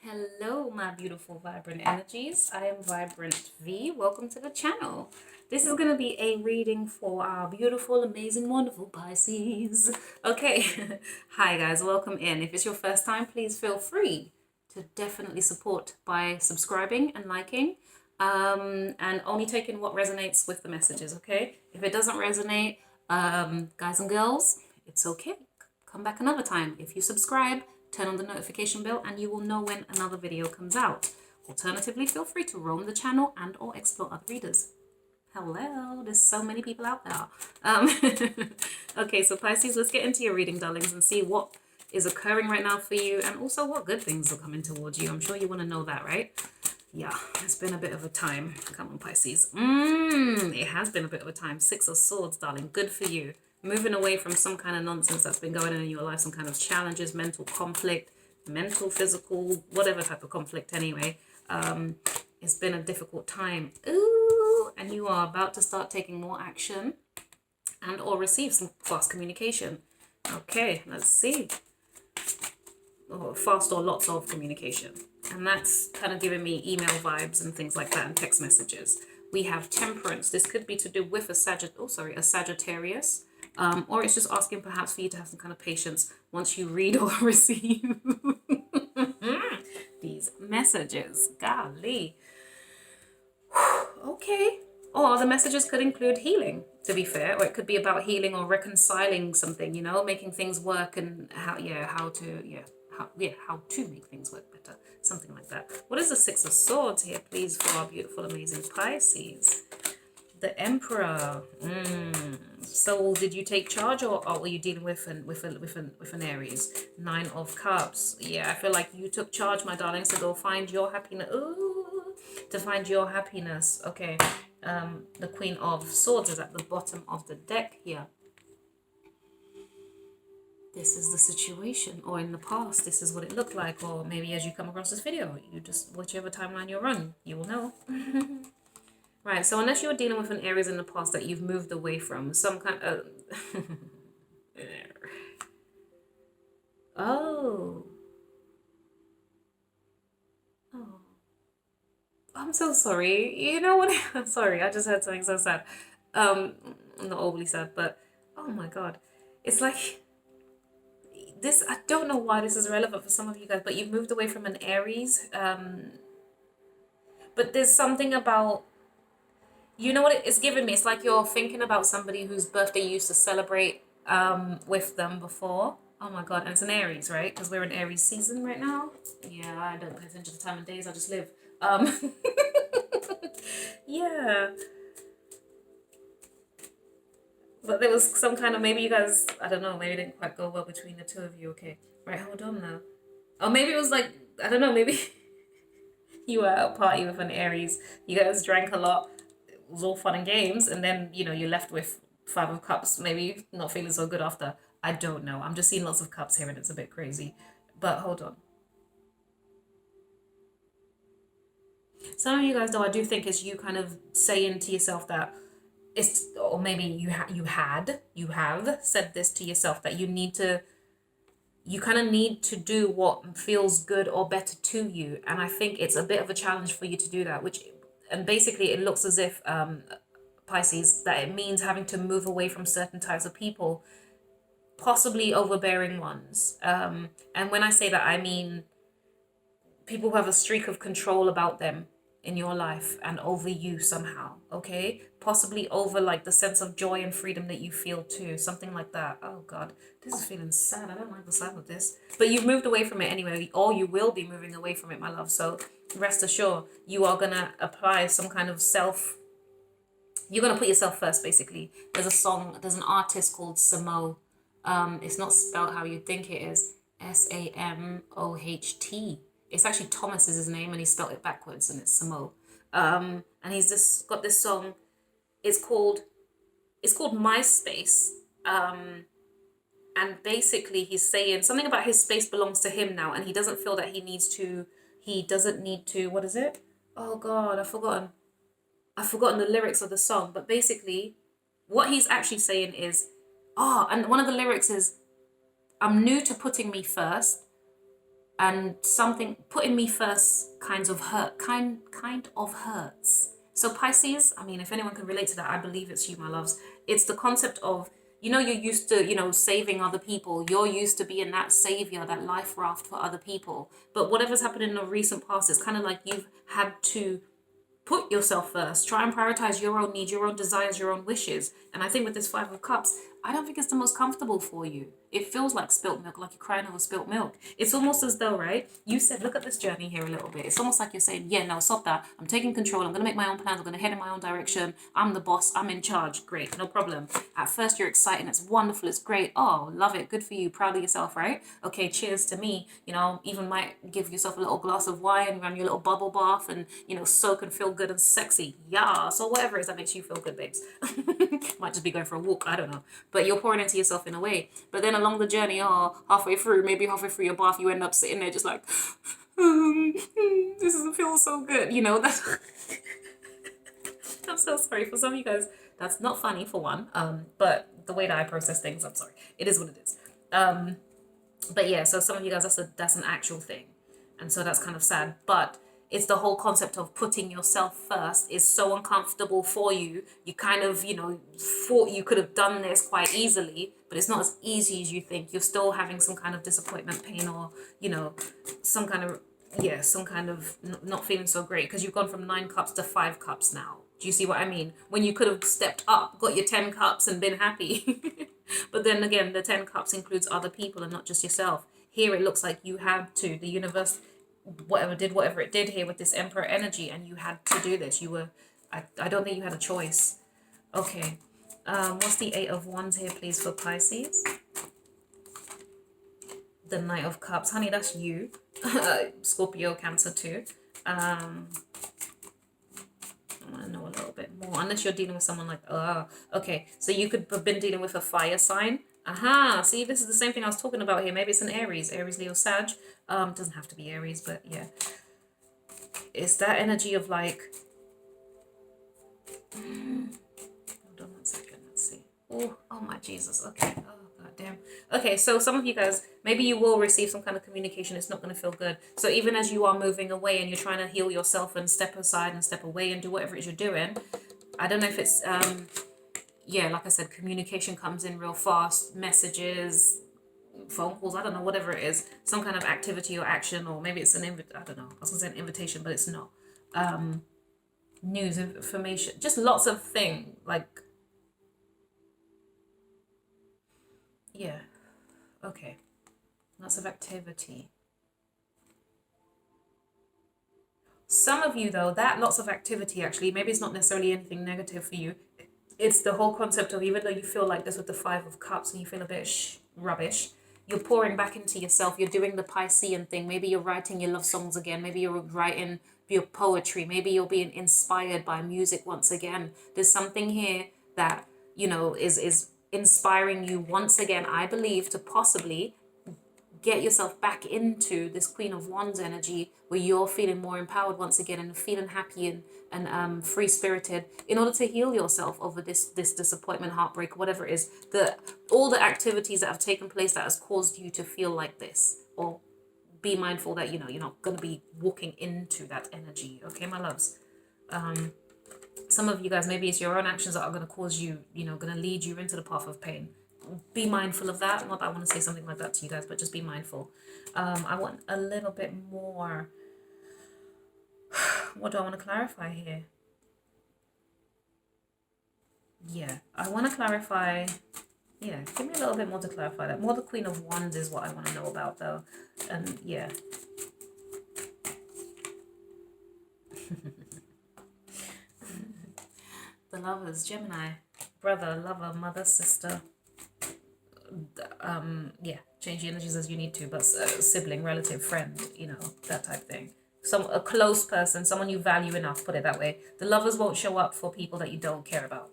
Hello, my beautiful vibrant energies. I am Vibrant V. Welcome to the channel. This is going to be a reading for our beautiful, amazing, wonderful Pisces. Okay. Hi, guys. Welcome in. If it's your first time, please feel free to definitely support by subscribing and liking, and only taking what resonates with the messages, okay? If it doesn't resonate, guys and girls, it's okay. Come back another time. If you subscribe, turn on the notification bell and you will know when another video comes out. Alternatively, feel free to roam the channel and or explore other readers. Hello, there's so many people out there. Okay, so Pisces, let's get into your reading, darlings, and see what is occurring right now for you and also what good things are coming towards you. I'm sure you want to know that, right? Yeah, it's been a bit of a time. Come on, Pisces. It has been a bit of a time. Six of Swords, darling. Good for you. Moving away from some kind of nonsense that's been going on in your life, some kind of challenges, mental conflict, mental, physical, whatever type of conflict anyway. It's been a difficult time. Ooh, and you are about to start taking more action and or receive some fast communication. Okay, let's see. Oh, fast or lots of communication. And that's kind of giving me email vibes and things like that and text messages. We have Temperance. This could be to do with a Sagittarius. Or it's just asking perhaps for you to have some kind of patience once you read or receive these messages. Golly. Okay. Or the messages could include healing, to be fair, or it could be about healing or reconciling something, you know, making things work and how to make things work better. Something like that. What is the Six of Swords here, please, for our beautiful, amazing Pisces? The Emperor. So did you take charge, or were you dealing with an Aries? Nine of Cups. Yeah, I feel like you took charge, my darling. So go find your happiness. Ooh, to find your happiness. Okay. The Queen of Swords is at the bottom of the deck here. This is the situation, or in the past, this is what it looked like, or maybe as you come across this video, you just, whichever timeline you're on, you will know. Right, so unless you're dealing with an Aries in the past that you've moved away from, some kind of... Oh. I'm so sorry. You know what? I'm sorry, I just heard something so sad. Not overly sad, but oh my God. It's like... This, I don't know why this is relevant for some of you guys, but you've moved away from an Aries. But there's something about... You know what it's given me? It's like you're thinking about somebody whose birthday you used to celebrate with them before. Oh my God, and it's an Aries, right? Because we're in Aries season right now. Yeah, I don't pay attention to the time of days, I just live. Yeah. But there was some kind of, maybe you guys, I don't know, maybe it didn't quite go well between the two of you, okay. Right, hold on now. Or maybe it was like, I don't know, maybe you were at a party with an Aries, you guys drank a lot, it was all fun and games, and then, you know, you're left with Five of Cups, maybe not feeling so good after. I don't know. I'm just seeing lots of cups here and it's a bit crazy. But hold on. Some of you guys, though, I do think it's you kind of saying to yourself that it's, or maybe you have said this to yourself, that you kind of need to do what feels good or better to you. And I think it's a bit of a challenge for you to do that, and basically it looks as if, Pisces, that it means having to move away from certain types of people, possibly overbearing ones. And when I say that, I mean people who have a streak of control about them in your life and over you somehow, okay? Possibly over like the sense of joy and freedom that you feel too, something like that. Oh God, this is feeling sad. I don't like the sound of this. But you've moved away from it anyway, or you will be moving away from it, my love. So rest assured, you are gonna apply some kind of you're gonna put yourself first, basically. There's an artist called Samo. It's not spelled how you think it is. Samoht. It's actually Thomas is his name, and he spelled it backwards, and it's Samo. And he's just got this song. It's called MySpace. And basically he's saying something about his space belongs to him now, and he doesn't feel that he doesn't need to, what is it? Oh God, I've forgotten the lyrics of the song, but basically what he's actually saying is, and one of the lyrics is, I'm new to putting me first, and something putting me first kind of hurts. So Pisces, I mean, if anyone can relate to that, I believe it's you, my loves. It's the concept of, you're used to, saving other people. You're used to being that savior, that life raft for other people. But whatever's happened in the recent past, it's kind of like you've had to put yourself first. Try and prioritize your own needs, your own desires, your own wishes. And I think with this Five of Cups, I don't think it's the most comfortable for you. It feels like spilt milk, like you're crying over spilt milk. It's almost as though, right, you said, look at this journey here a little bit. It's almost like you're saying, yeah, no, stop that. I'm taking control. I'm going to make my own plans. I'm going to head in my own direction. I'm the boss. I'm in charge. Great. No problem. At first, you're excited. It's wonderful. It's great. Oh, love it. Good for you. Proud of yourself, right? Okay, cheers to me. Even might give yourself a little glass of wine, run your little bubble bath, and, soak and feel good and sexy. Yeah. So whatever it is that makes you feel good, babes. Might just be going for a walk. I don't know. But you're pouring into yourself in a way. But then along the journey, halfway through your bath, you end up sitting there just like, this doesn't feel so good. That's I'm so sorry for some of you guys. That's not funny for one. But the way that I process things, I'm sorry. It is what it is. But yeah, so some of you guys, that's an actual thing. And so that's kind of sad. But it's the whole concept of putting yourself first is so uncomfortable for you. You kind of, thought you could have done this quite easily, but it's not as easy as you think. You're still having some kind of disappointment, pain, or, some kind of not feeling so great because you've gone from 9 cups to 5 cups now. Do you see what I mean? When you could have stepped up, got your 10 cups and been happy. But then again, the 10 cups includes other people and not just yourself. Here it looks like you had to, the universe, whatever it did here with this Emperor energy, and you had to do this. I don't think you had a choice. Okay. What's the 8 of Wands here, please, for Pisces? The Knight of Cups. Honey, that's you. Scorpio, Cancer too. I want to know a little bit more. Unless you're dealing with someone like, okay. So you could have been dealing with a fire sign. Aha, see, this is the same thing I was talking about here. Maybe it's an Aries, Leo, Sag. Doesn't have to be Aries, but yeah. It's that energy of like, hold on one second, let's see. Oh my Jesus, okay. Oh, God damn. Okay, so some of you guys, maybe you will receive some kind of communication. It's not going to feel good. So even as you are moving away and you're trying to heal yourself and step aside and step away and do whatever it is you're doing, I don't know if it's, yeah, like I said, communication comes in real fast, messages, phone calls, I don't know, whatever it is, some kind of activity or action, or maybe it's I don't know, I was going to say an invitation, but it's not. News, information, just lots of things, like, yeah, okay, lots of activity. Some of you, though, that lots of activity, actually, maybe it's not necessarily anything negative for you. It's the whole concept of, even though you feel like this with the 5 of Cups and you feel a bit rubbish, you're pouring back into yourself. You're doing the Piscean thing. Maybe you're writing your love songs again. Maybe you're writing your poetry. Maybe you're being inspired by music once again. There's something here that, is inspiring you once again, I believe, to possibly get yourself back into this Queen of Wands energy where you're feeling more empowered once again and feeling happy and free-spirited in order to heal yourself over this disappointment, heartbreak, whatever it is. All the activities that have taken place that has caused you to feel like this, or be mindful that, you're not going to be walking into that energy. Okay, my loves? Some of you guys, maybe it's your own actions that are going to cause you, going to lead you into the path of pain. Be mindful of that. Not that I want to say something like that to you guys, but just be mindful. I want a little bit more. What do I want to clarify here? Yeah, I want to clarify. Yeah, give me a little bit more to clarify that. More the Queen of Wands is what I want to know about, though. And yeah. The Lovers, Gemini, brother, lover, mother, sister. Yeah, change the energies as you need to, but sibling, relative, friend, that type of thing. A close person, someone you value enough, put it that way. The Lovers won't show up for people that you don't care about.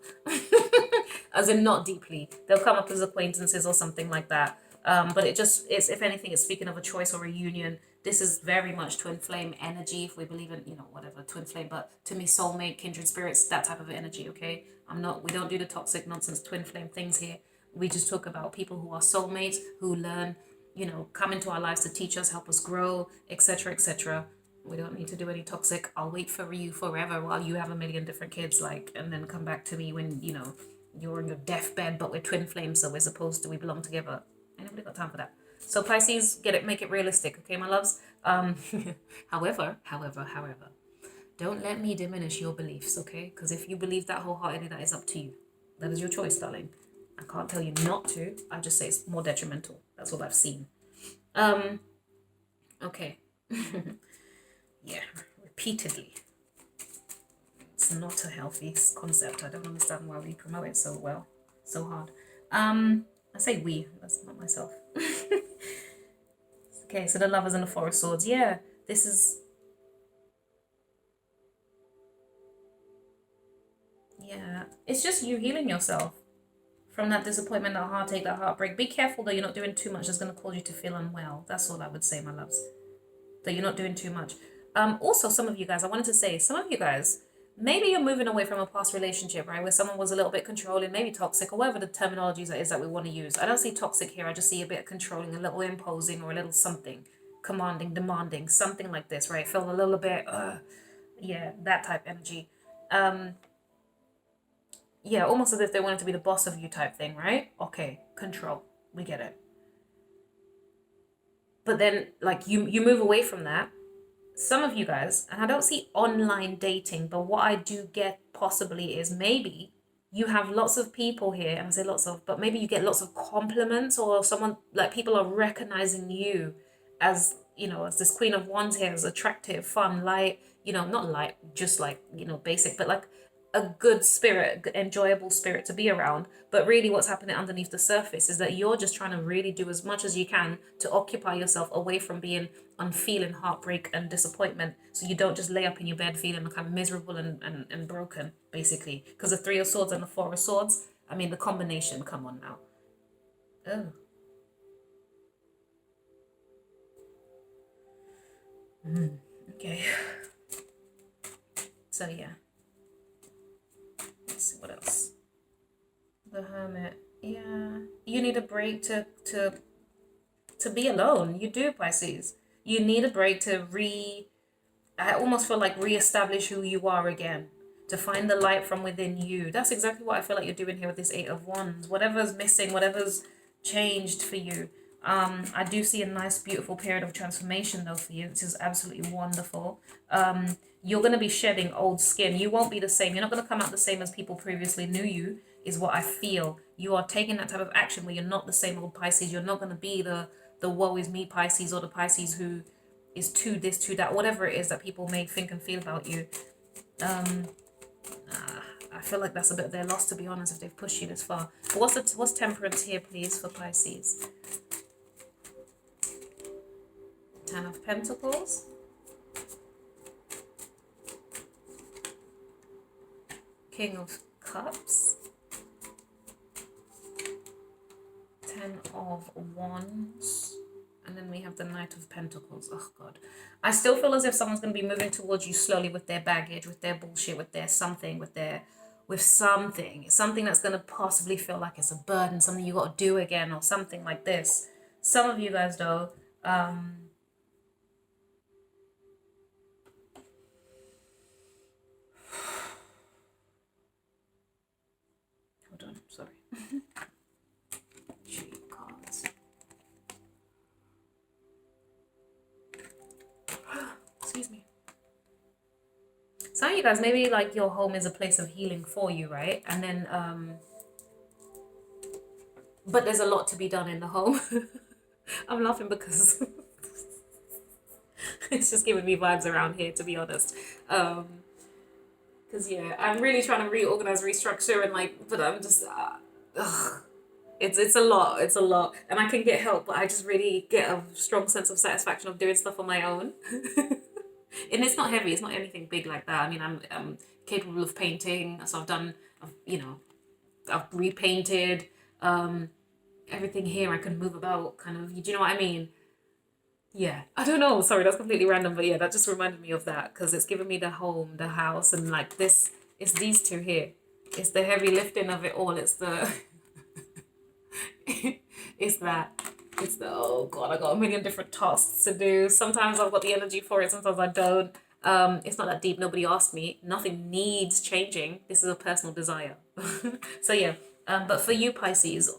As in not deeply. They'll come up as acquaintances or something like that. But it's, if anything, it's speaking of a choice or a union. This is very much twin flame energy, if we believe in, whatever, twin flame, but to me, soulmate, kindred spirits, that type of energy, okay? We don't do the toxic nonsense twin flame things here. We just talk about people who are soulmates, who learn you know, come into our lives to teach us, help us grow, etc., etc. We don't need to do any toxic, I'll wait for you forever while you have a million different kids, like, and then come back to me when, you know, you're on your deathbed, but we're twin flames, so we're supposed to, we belong together. Ain't nobody got time for that. So Pisces, get it, make it realistic, okay, my loves? However, don't let me diminish your beliefs, okay? Because if you believe that wholeheartedly, that is up to you. That is your choice, darling. I can't tell you not to. I just say it's more detrimental. That's what I've seen. Okay. Yeah, repeatedly. It's not a healthy concept. I don't understand why we promote it so well, so hard. I say we, that's not myself. Okay, so the Lovers and the Four of Swords. Yeah, this is... Yeah, it's just you healing yourself from that disappointment, that heartache, that heartbreak. Be careful that you're not doing too much that's going to cause you to feel unwell. That's all I would say, my loves. That you're not doing too much. Also, some of you guys, I wanted to say, some of you guys, maybe you're moving away from a past relationship, right? Where someone was a little bit controlling, maybe toxic, or whatever the terminology that is that we want to use. I don't see toxic here. I just see a bit controlling, a little imposing, or a little something. Commanding, demanding, something like this, right? Feel a little bit, yeah, that type energy. Yeah, almost as if they wanted to be the boss of you type thing, right? Okay, control. We get it. But then, like, you move away from that. Some of you guys, and I don't see online dating, but what I do get possibly is maybe you have lots of people here, and I say lots of, but maybe you get lots of compliments, or someone, like, people are recognizing you as, you know, as this Queen of Wands here, as attractive, fun, light, you know, not light, just like, you know, basic, but like a good spirit, enjoyable spirit to be around. But really what's happening underneath the surface is that you're just trying to really do as much as you can to occupy yourself away from being feeling heartbreak and disappointment, so you don't just lay up in your bed feeling kind of miserable and broken, basically. Because the Three of Swords and the Four of Swords, I mean, the combination, come on now. Oh. Okay. So yeah. Let's see what else. The Hermit. Yeah. You need a break to be alone. You do, Pisces. You need a break to I almost feel like reestablish who you are again. To find the light from within you. That's exactly what I feel like you're doing here with this Eight of Wands. Whatever's missing, whatever's changed for you. I do see a nice, beautiful period of transformation though for you, which is absolutely wonderful. You're going to be shedding old skin. You won't be the same. You're not going to come out the same as people previously knew you, is what I feel. You are taking that type of action where you're not the same old Pisces. You're not going to be the woe is me Pisces, or the Pisces who is too this, too that, whatever it is that people may think and feel about you. I feel like that's a bit of their loss, to be honest, if they've pushed you this far. But what's Temperance here, please, for Pisces? Ten of Pentacles. King of Cups. Ten of Wands. And then we have the Knight of Pentacles. Oh, God. I still feel as if someone's going to be moving towards you slowly with their baggage, with their bullshit, with their something, with something that's going to possibly feel like it's a burden, something you got to do again, or something like this. Some of you guys, though, hold on, sorry. Cards. Excuse me. Some of you guys, maybe like your home is a place of healing for you, right? And then, but there's a lot to be done in the home. I'm laughing because it's just giving me vibes around here, to be honest. Because yeah, I'm really trying to reorganize, restructure, and like, but I'm just, it's a lot, and I can get help, but I just really get a strong sense of satisfaction of doing stuff on my own. And it's not heavy, it's not anything big like that. I mean, I'm capable of painting, so I've repainted, everything here I can move about, kind of, do you know what I mean? Yeah, I don't know, sorry, that's completely random, but yeah, that just reminded me of that, because it's given me the home, the house, and like this, it's these two here. It's the heavy lifting of it all, it's the, it's that. It's the, oh God, I got a million different tasks to do. Sometimes I've got the energy for it, sometimes I don't. It's not that deep. Nobody asked me. Nothing needs changing. This is a personal desire. So yeah, but for you, Pisces,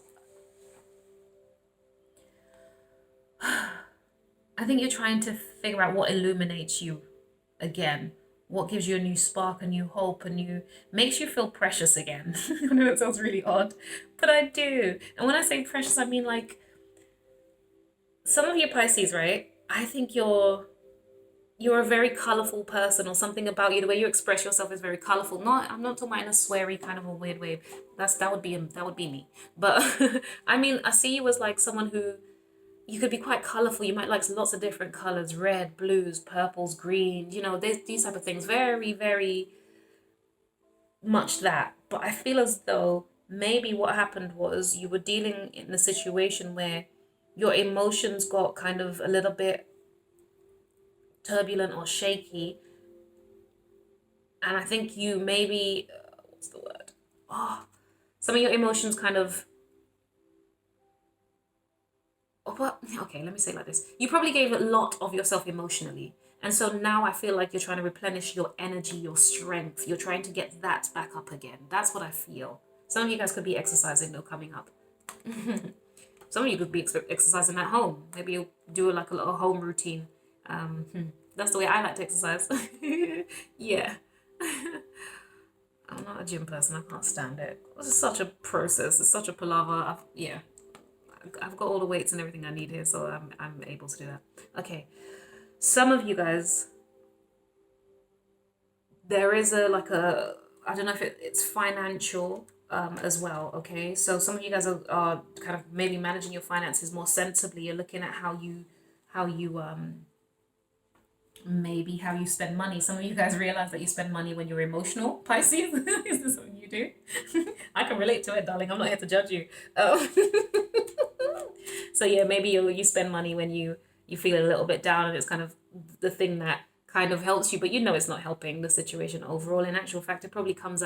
I think you're trying to figure out what illuminates you again. What gives you a new spark, a new hope, a new makes you feel precious again. I know it sounds really odd, but I do. And when I say precious, I mean like some of you Pisces, right? I think you're a very colorful person, or something about you, the way you express yourself is very colorful. Not, I'm not talking about in a sweary kind of a weird way. That would be me. But I mean, I see you as like someone who you could be quite colorful. You might like lots of different colors: red, blues, purples, green. You know, these type of things. Very, very much that. But I feel as though maybe what happened was you were dealing in a situation where your emotions got kind of a little bit turbulent or shaky, and I think you maybe what's the word? Oh, some of your emotions kind of. Oh, well, okay, let me say it like this. You probably gave a lot of yourself emotionally. And so now I feel like you're trying to replenish your energy, your strength. You're trying to get that back up again. That's what I feel. Some of you guys could be exercising though coming up. Some of you could be exercising at home. Maybe you'll do like a little home routine. That's the way I like to exercise. Yeah. I'm not a gym person. I can't stand it. It's such a process. It's such a palaver. Yeah. I've got all the weights and everything I need here, so I'm able to do that. Okay. Some of you guys, there is a like a, I don't know if it's financial as well. Okay, so some of you guys are kind of maybe managing your finances more sensibly. You're looking at how you maybe how you spend money. Some of you guys realize that you spend money when you're emotional, Pisces. Is this something you do? I can relate to it, darling. I'm not here to judge you. So yeah, maybe you spend money when you feel a little bit down, and it's kind of the thing that kind of helps you, but you know it's not helping the situation overall. In actual fact, it probably comes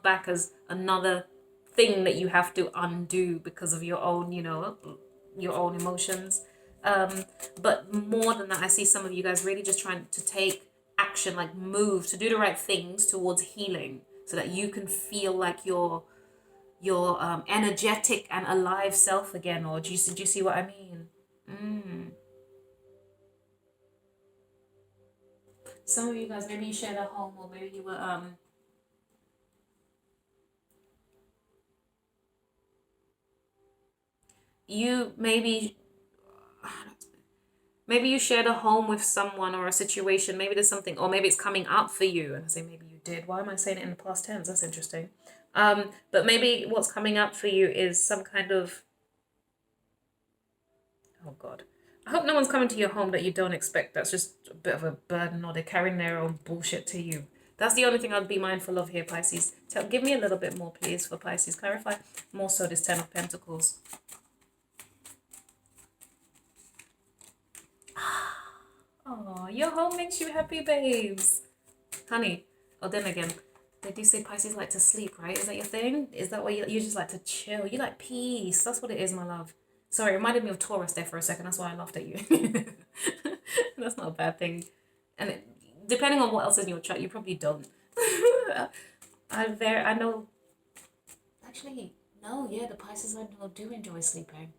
back as another thing that you have to undo because of your own, you know, your own emotions. But more than that, I see some of you guys really just trying to take action, like move to do the right things towards healing, so that you can feel like your energetic and alive self again. Or do you see what I mean? Some of you guys, maybe you shared a home, or maybe you were you maybe you shared a home with someone or a situation. Maybe there's something, or maybe it's coming up for you. And I say maybe you did. Why am I saying it in the past tense? That's interesting. But maybe what's coming up for you is some kind of, oh God, I hope no one's coming to your home that you don't expect. That's just a bit of a burden, or they're carrying their own bullshit to you. That's the only thing I'd be mindful of here, Pisces. Give me a little bit more, please, for Pisces. Clarify more so this Ten of Pentacles. Oh, your home makes you happy, babes. Honey. Oh, then again, they do say Pisces like to sleep, right? Is that your thing? Is that why you just like to chill? You like peace. That's what it is, my love. Sorry, it reminded me of Taurus there for a second. That's why I laughed at you. That's not a bad thing. And depending on what else is in your chart, you probably don't. I know. Actually, no, yeah, the Pisces I know do enjoy sleeping.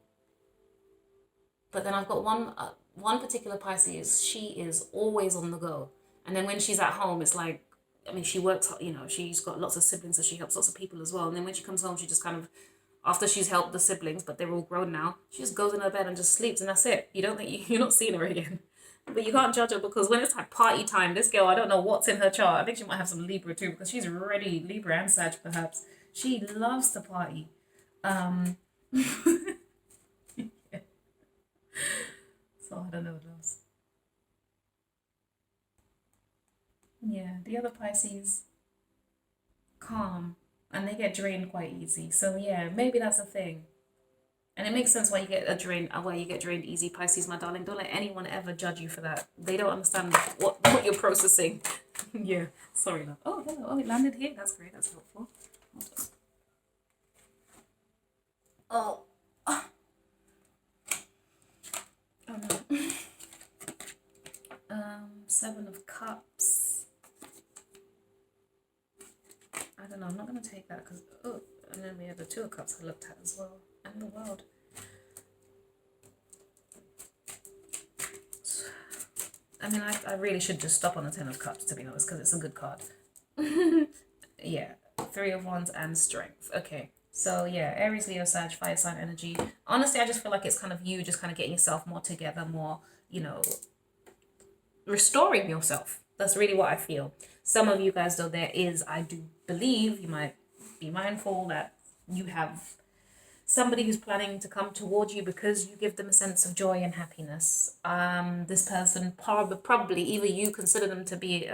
But then I've got one particular Pisces. She is always on the go, and then when she's at home, it's like, I mean, she works. You know, she's got lots of siblings, so she helps lots of people as well. And then when she comes home, she just kind of, after she's helped the siblings, but they're all grown now, she just goes in her bed and just sleeps, and that's it. You don't think you're not seeing her again. But you can't judge her, because when it's like party time, this girl, I don't know what's in her chart. I think she might have some Libra too, because she's already Libra and Sag perhaps. She loves to party. So I don't know what else. Yeah, the other Pisces, calm, and they get drained quite easy. So yeah, maybe that's a thing. And it makes sense why you get drained easy, Pisces, my darling. Don't let anyone ever judge you for that. They don't understand what you're processing. Yeah, sorry, love. Oh, hello. Oh, it landed here. That's great. That's helpful. Oh. Seven of Cups. I don't know, I'm not going to take that because, oh, and then we have the Two of Cups I looked at as well, and the World. I mean, I really should just stop on the Ten of Cups, to be honest, because it's a good card. Yeah, Three of Wands and Strength. Okay, so yeah, Aries, Leo, Sag, fire sign energy. Honestly, I just feel like it's kind of you just kind of getting yourself more together, more, you know, restoring yourself. That's really what I feel. Some of you guys, though, I do believe, you might be mindful that you have somebody who's planning to come towards you because you give them a sense of joy and happiness. This person probably either you consider them to be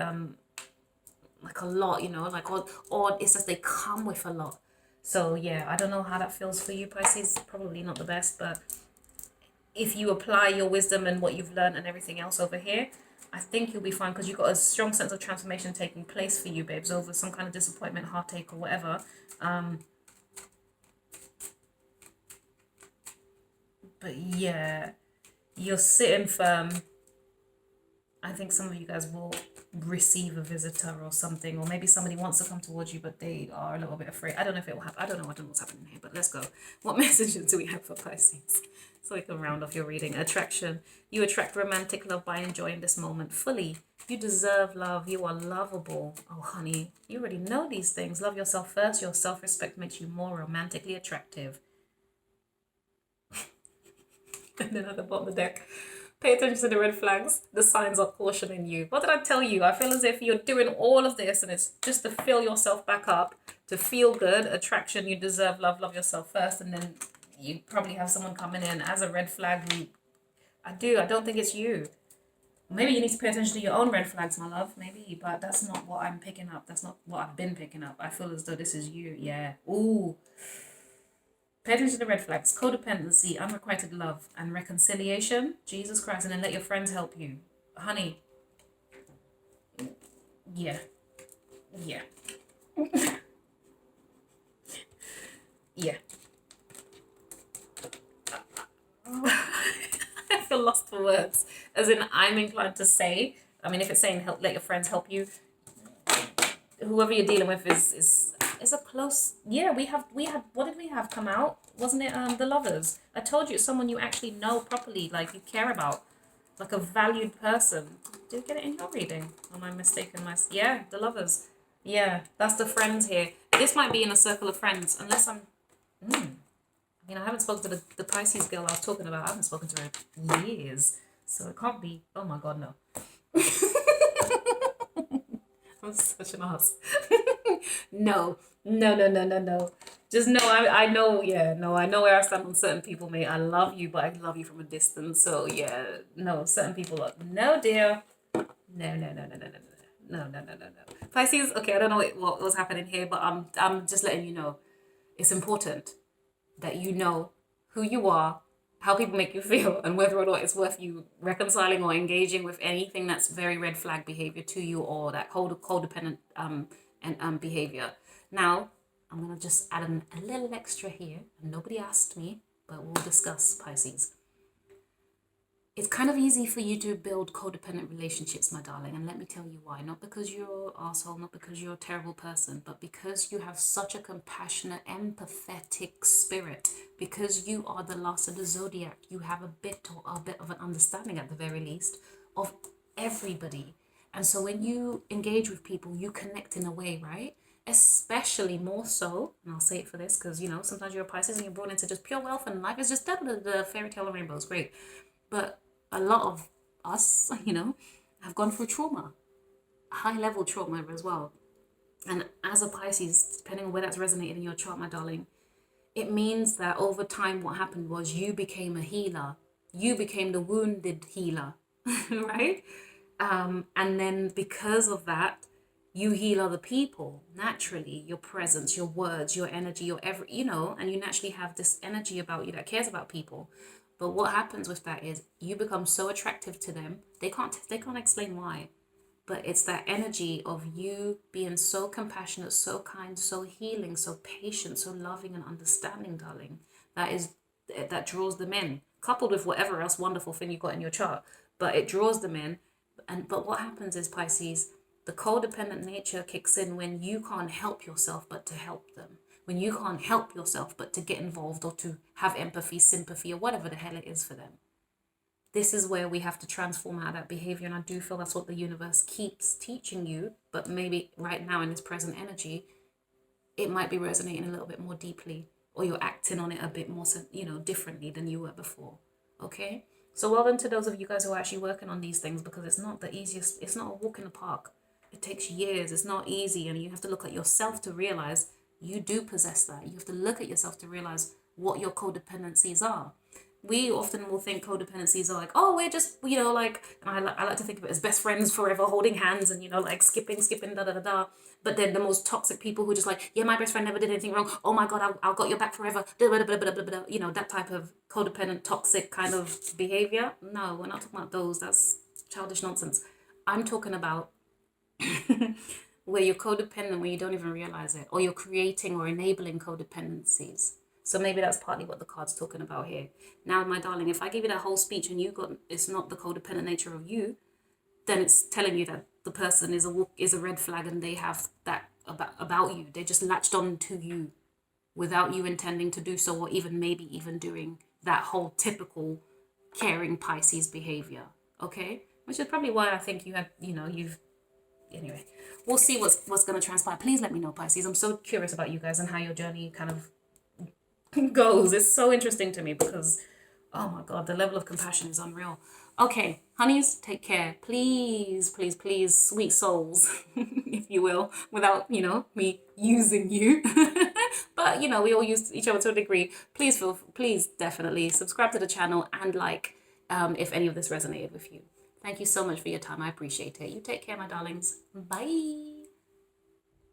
like a lot, you know, like, or it's just they come with a lot. So yeah, I don't know how that feels for you, Pisces. Probably not the best, but if you apply your wisdom and what you've learned and everything else over here, I think you'll be fine because you've got a strong sense of transformation taking place for you, babes, over some kind of disappointment, heartache, or whatever. But yeah, you're sitting firm. I think some of you guys will receive a visitor or something, or maybe somebody wants to come towards you, but they are a little bit afraid. I don't know if it will happen. I don't know what's happening here, but let's go. What messages do we have for Pisces? So we can round off your reading. Attraction. You attract romantic love by enjoying this moment fully. You deserve love. You are lovable. Oh, honey, you already know these things. Love yourself first. Your self-respect makes you more romantically attractive. And then at the bottom of the deck, pay attention to the red flags. The signs are cautioning you. What did I tell you? I feel as if you're doing all of this and it's just to fill yourself back up, to feel good. Attraction, you deserve love. Love yourself first. And then you probably have someone coming in as a red flag who, I don't think it's you. Maybe you need to pay attention to your own red flags, my love. Maybe, but that's not what I'm picking up. That's not what I've been picking up. I feel as though this is you. Yeah. Ooh. Pay attention to the red flags. Codependency, unrequited love, and reconciliation. Jesus Christ. And then let your friends help you. Honey. Yeah. Yeah. Yeah. I feel lost for words. As in, I'm inclined to say, I mean, if it's saying help, let your friends help you, whoever you're dealing with is a close. Yeah, we had what did we have come out? Wasn't it the Lovers? I told you it's someone you actually know properly, like you care about, like a valued person. Did you get it in your reading? Am I mistaken? Yeah, the Lovers. Yeah, that's the friends here. This might be in a circle of friends, unless I'm. I mean, I haven't spoken to the Pisces girl I was talking about. I haven't spoken to her in years, so it can't be. Oh my God, no. I'm such an ass. No. Just know, I know, yeah, no, I know where I stand on certain people, mate. I love you, but I love you from a distance. So, yeah, no, certain people are, no, dear. No. Pisces, okay, I don't know what was happening here, but I'm just letting you know. It's important that you know who you are, how people make you feel, and whether or not it's worth you reconciling or engaging with anything that's very red flag behavior to you, or that codependent behavior. Now, I'm going to just add a little extra here. Nobody asked me, but we'll discuss, Pisces. It's kind of easy for you to build codependent relationships, my darling, and let me tell you why. Not because you're an asshole, not because you're a terrible person, but because you have such a compassionate, empathetic spirit. Because you are the last of the zodiac, you have a bit of an understanding, at the very least, of everybody. And so when you engage with people, you connect in a way, right? Especially more so, and I'll say it for this because, you know, sometimes you're a Pisces and you're brought into just pure wealth and life is just the fairy tale and rainbows, great. But a lot of us, you know, have gone through trauma, high level trauma as well. And as a Pisces, depending on where that's resonated in your chart, my darling, it means that over time what happened was you became a healer. You became the wounded healer, right? And then because of that, you heal other people naturally. Your presence, your words, your energy, your every, you know, and you naturally have this energy about you that cares about people. But what happens with that is you become so attractive to them. They can't explain why, but it's that energy of you being so compassionate, so kind, so healing, so patient, so loving and understanding, darling. That draws them in, coupled with whatever else wonderful thing you got in your chart. But it draws them in, But what happens is, Pisces, the codependent nature kicks in when you can't help yourself but to help them. When you can't help yourself but to get involved or to have empathy, sympathy, or whatever the hell it is for them. This is where we have to transform out of that behavior. And I do feel that's what the universe keeps teaching you. But maybe right now in this present energy, it might be resonating a little bit more deeply, or you're acting on it a bit more, differently than you were before. Okay? So well done to those of you guys who are actually working on these things, because it's not the easiest. It's not a walk in the park. It takes years. It's not easy. And you have to look at yourself to realize you do possess that. You have to look at yourself to realize what your codependencies are. We often will think codependencies are like, oh, we're just, like, and I like to think of it as best friends forever holding hands and, like skipping, da, da, da, da. But then the most toxic people who are just like, yeah, my best friend never did anything wrong. Oh my God, I'll got your back forever. Blah, blah, blah, blah, blah, blah. That type of codependent, toxic kind of behavior. No, we're not talking about those. That's childish nonsense. I'm talking about where you're codependent when you don't even realize it, or you're creating or enabling codependencies. So maybe that's partly what the card's talking about here. Now, my darling, if I give you that whole speech and it's not the codependent nature of you, then it's telling you that the person is a red flag, and they have that about you. They just latched on to you without you intending to do so, or maybe even doing that whole typical caring Pisces behavior. Okay? Which is probably why I think anyway, we'll see what's going to transpire. Please let me know, Pisces. I'm so curious about you guys and how your journey kind of goes. It's so interesting to me because, oh my God, the level of compassion is unreal. Okay, honeys, take care. Please, please, please, sweet souls, if you will, without, me using you. But, we all use each other to a degree. Please definitely subscribe to the channel and if any of this resonated with you. Thank you so much for your time. I appreciate it. You take care, my darlings. Bye.